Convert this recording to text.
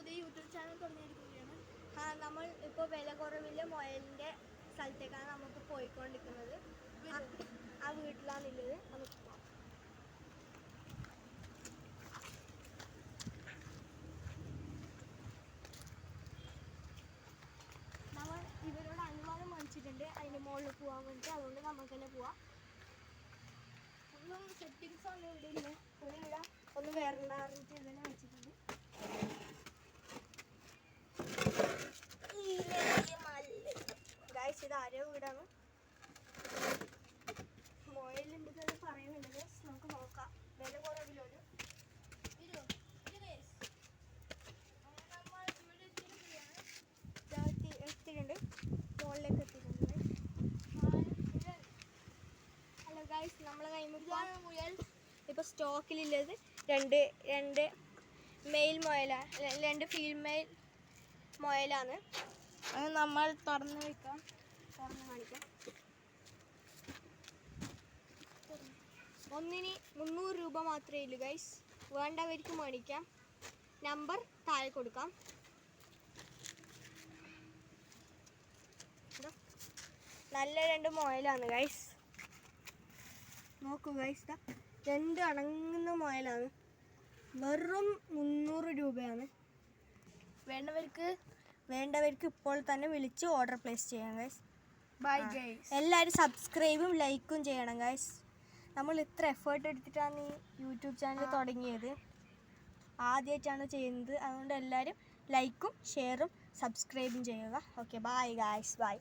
പുതിയ YouTube channel തുടങ്ങിയിരിക്കുകയാണ്. നമ്മൾ ഇപ്പോൾ വില കുറവില്ല മുയലിൻ്റെ സ്ഥലത്തേക്കാണ് നമുക്ക് പോയിക്കൊണ്ടിരിക്കുന്നത്. ആ വീട്ടിലാണുള്ളത്. നമുക്ക് പോകാം. നമ്മൾ ഇവരോട് അനുവാദം വാങ്ങിച്ചിട്ടുണ്ട് അതിൻ്റെ മുകളിൽ പോകാൻ വേണ്ടി. അതുകൊണ്ട് നമുക്ക് തന്നെ പോവാം. ഒന്നും സെറ്റിങ്സ് ഒന്നും ഇവിടെ ഇല്ല. ഇവിടെ ഒന്ന് വേറെ അറിഞ്ഞിട്ട് തന്നെ വെച്ചിട്ടുണ്ട്. ഗൈസ്, ഇത് ആരോ വീടാണ്. മുയലുണ്ടെന്ന് പറയുന്നുണ്ട്. നമുക്ക് നോക്കാം. വില കുറവില്ലൊരു എത്തിയിട്ടുണ്ട്. മുകളിലേക്ക് എത്തിയിട്ടുണ്ട്. ഹലോ ഗൈസ്, നമ്മളെ കൈമുട്ടാണ് മുയൽ. ഇപ്പോൾ സ്റ്റോക്കിലുള്ളത് രണ്ട് മെയിൽ മുയലാണ്, 2 ഫീമെയിൽ മുയലാണ്. അത് നമ്മൾ തുറന്ന് കാണിക്കാം. ഒന്നിന് 300 രൂപ മാത്രമേ ഉള്ളൂ ഗൈസ്. വേണ്ടവർക്ക് മേടിക്കാം. നമ്പർ താഴെ കൊടുക്കാം. നല്ല 2 മുയലാണ് ഗൈസ്. നോക്കൂ ഗൈസ്, 2 അണങ്ങുന്ന മുയലാണ്. വെറും 300 രൂപയാണ്. വേണ്ടവർക്ക് ഇപ്പോൾ തന്നെ വിളിച്ച് ഓർഡർ പ്ലേസ് ചെയ്യാം ഗൈസ്. Bye guys. എല്ലാവരും സബ്സ്ക്രൈബും ലൈക്കും ചെയ്യണം ഗൈസ്. നമ്മൾ ഇത്ര എഫേർട്ട് എടുത്തിട്ടാണ് ഈ യൂട്യൂബ് ചാനൽ തുടങ്ങിയത്. ആദ്യമായിട്ടാണ് ചെയ്യുന്നത്. അതുകൊണ്ട് എല്ലാവരും ലൈക്കും ഷെയറും സബ്സ്ക്രൈബും ചെയ്യുക. Okay, bye guys. ബൈ.